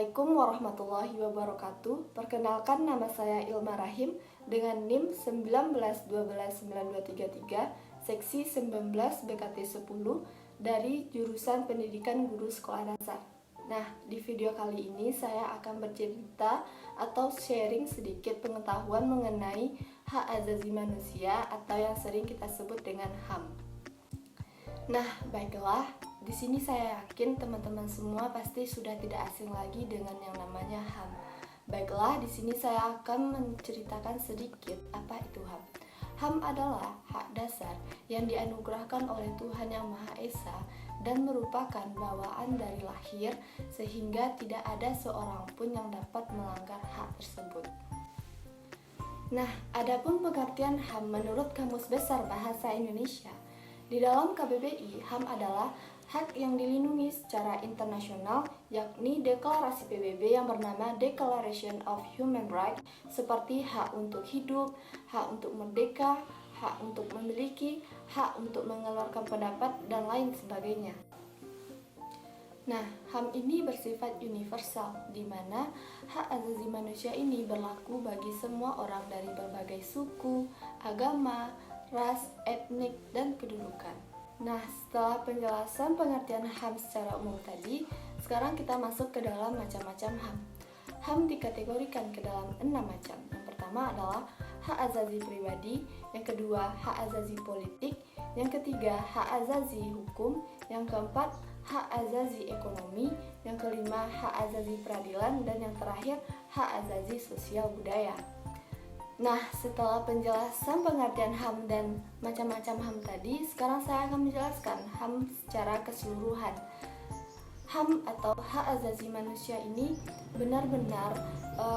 Assalamualaikum warahmatullahi wabarakatuh. Perkenalkan, nama saya Ilma Rahim dengan NIM 191219233, seksi 19 BKT 10 dari jurusan Pendidikan Guru Sekolah Dasar. Nah, di video kali ini saya akan bercerita atau sharing sedikit pengetahuan mengenai hak asasi manusia atau yang sering kita sebut dengan HAM. Nah, baiklah. Di sini saya yakin teman-teman semua pasti sudah tidak asing lagi dengan yang namanya HAM. Baiklah, di sini saya akan menceritakan sedikit apa itu HAM. HAM adalah hak dasar yang dianugerahkan oleh Tuhan Yang Maha Esa dan merupakan bawaan dari lahir sehingga tidak ada seorang pun yang dapat melanggar hak tersebut. Nah, adapun pengertian HAM menurut Kamus Besar Bahasa Indonesia, di dalam KBBI, HAM adalah hak yang dilindungi secara internasional, yakni deklarasi PBB yang bernama Declaration of Human Rights, seperti hak untuk hidup, hak untuk merdeka, hak untuk memiliki, hak untuk mengeluarkan pendapat, dan lain sebagainya. Nah, HAM ini bersifat universal, di mana hak asasi manusia ini berlaku bagi semua orang dari berbagai suku, agama, ras, etnik, dan kedudukan. Nah, setelah penjelasan pengertian HAM secara umum tadi, sekarang kita masuk ke dalam macam-macam HAM. HAM dikategorikan ke dalam 6 macam. Yang pertama adalah hak asasi pribadi, yang kedua hak asasi politik, yang ketiga hak asasi hukum, yang keempat hak asasi ekonomi, yang kelima hak asasi peradilan, dan yang terakhir hak asasi sosial budaya. Nah, setelah penjelasan pengertian HAM dan macam-macam HAM tadi, sekarang saya akan menjelaskan HAM secara keseluruhan. HAM atau hak asasi manusia ini benar-benar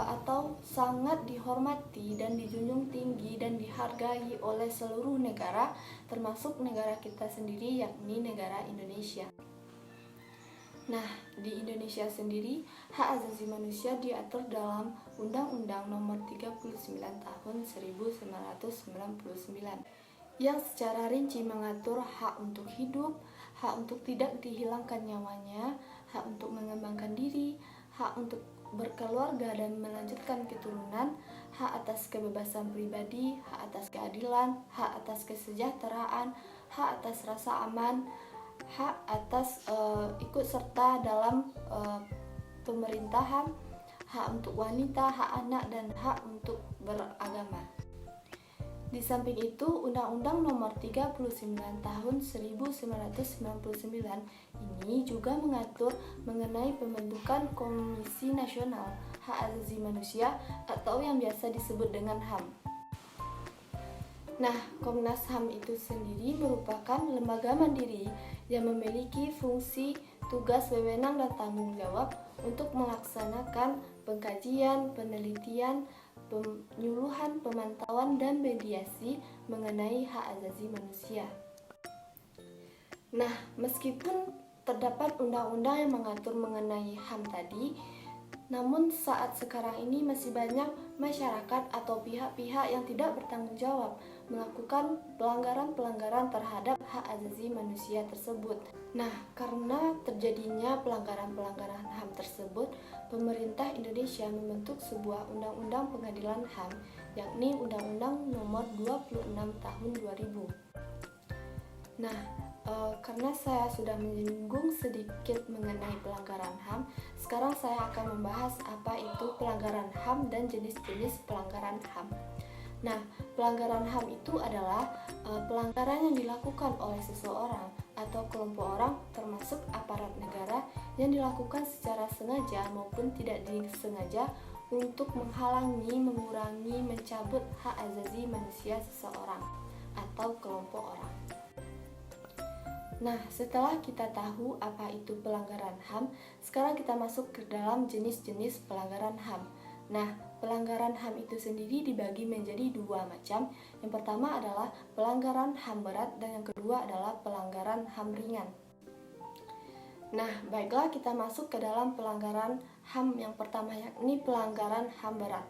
atau sangat dihormati dan dijunjung tinggi dan dihargai oleh seluruh negara, termasuk negara kita sendiri, yakni negara Indonesia. Nah, di Indonesia sendiri, hak asasi manusia diatur dalam Undang-Undang Nomor 39 Tahun 1999 yang secara rinci mengatur hak untuk hidup, hak untuk tidak dihilangkan nyawanya, hak untuk mengembangkan diri, hak untuk berkeluarga dan melanjutkan keturunan, hak atas kebebasan pribadi, hak atas keadilan, hak atas kesejahteraan, hak atas rasa aman, hak atas ikut serta dalam pemerintahan, hak untuk wanita, hak anak, dan hak untuk beragama. Di samping itu, Undang-Undang Nomor 39 Tahun 1999 ini juga mengatur mengenai pembentukan Komisi Nasional Hak Asasi Manusia atau yang biasa disebut dengan HAM. Nah, Komnas HAM itu sendiri merupakan lembaga mandiri yang memiliki fungsi, tugas, wewenang, dan tanggung jawab untuk melaksanakan pengkajian, penelitian, penyuluhan, pemantauan, dan mediasi mengenai hak asasi manusia. Nah, meskipun terdapat undang-undang yang mengatur mengenai HAM tadi, namun saat sekarang ini masih banyak masyarakat atau pihak-pihak yang tidak bertanggung jawab melakukan pelanggaran-pelanggaran terhadap hak asasi manusia tersebut. Nah, karena terjadinya pelanggaran-pelanggaran HAM tersebut, pemerintah Indonesia membentuk sebuah undang-undang pengadilan HAM, yakni Undang-Undang Nomor 26 Tahun 2000. Nah, karena saya sudah menyinggung sedikit mengenai pelanggaran HAM, sekarang saya akan membahas apa itu pelanggaran HAM dan jenis-jenis pelanggaran HAM. Nah, pelanggaran HAM itu adalah pelanggaran yang dilakukan oleh seseorang atau kelompok orang, termasuk aparat negara, yang dilakukan secara sengaja maupun tidak disengaja untuk menghalangi, mengurangi, mencabut hak asasi manusia seseorang atau kelompok orang. Nah, setelah kita tahu apa itu pelanggaran HAM, sekarang kita masuk ke dalam jenis-jenis pelanggaran HAM. Nah, pelanggaran HAM itu sendiri dibagi menjadi dua macam. Yang pertama adalah pelanggaran HAM berat dan yang kedua adalah pelanggaran HAM ringan. Nah, baiklah kita masuk ke dalam pelanggaran HAM yang pertama, yakni pelanggaran HAM berat.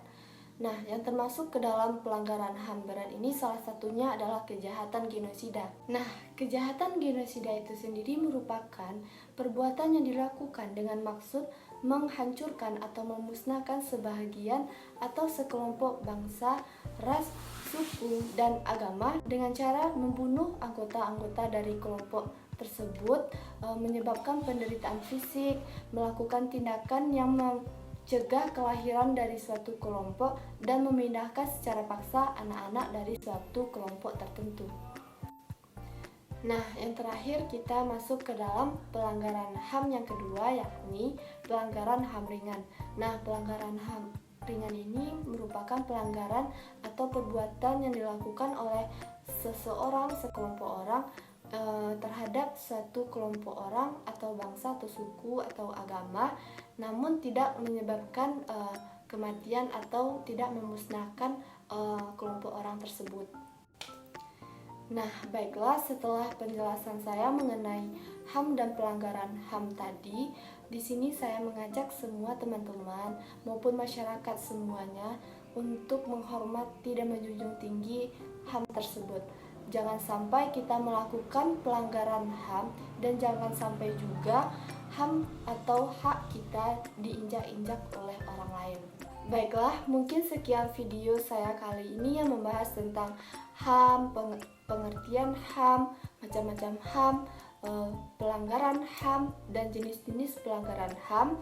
Nah, yang termasuk ke dalam pelanggaran HAM berat ini salah satunya adalah kejahatan genosida. Nah, kejahatan genosida itu sendiri merupakan perbuatan yang dilakukan dengan maksud menghancurkan atau memusnahkan sebahagian atau sekelompok bangsa, ras, suku, dan agama dengan cara membunuh anggota-anggota dari kelompok tersebut, menyebabkan penderitaan fisik, melakukan tindakan yang mencegah kelahiran dari suatu kelompok, dan memindahkan secara paksa anak-anak dari suatu kelompok tertentu. Nah, yang terakhir kita masuk ke dalam pelanggaran HAM yang kedua, yakni pelanggaran HAM ringan. Nah, pelanggaran HAM ringan ini merupakan pelanggaran atau perbuatan yang dilakukan oleh seseorang, sekelompok orang terhadap suatu kelompok orang atau bangsa atau suku atau agama, namun tidak menyebabkan kematian atau tidak memusnahkan kelompok orang tersebut. Nah, baiklah, setelah penjelasan saya mengenai HAM dan pelanggaran HAM tadi, di sini saya mengajak semua teman-teman maupun masyarakat semuanya untuk menghormati dan menjunjung tinggi HAM tersebut. Jangan sampai kita melakukan pelanggaran HAM dan jangan sampai juga HAM atau hak kita diinjak-injak oleh orang lain. Baiklah, mungkin sekian video saya kali ini yang membahas tentang HAM, pengertian HAM, macam-macam HAM, pelanggaran HAM, dan jenis-jenis pelanggaran HAM.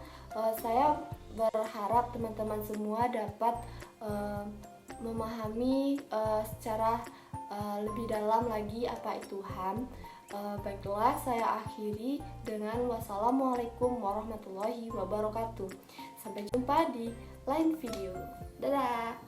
Saya berharap teman-teman semua dapat memahami secara lebih dalam lagi apa itu HAM. Baiklah, saya akhiri dengan wassalamualaikum warahmatullahi wabarakatuh. Sampai jumpa di lain video. Dadah.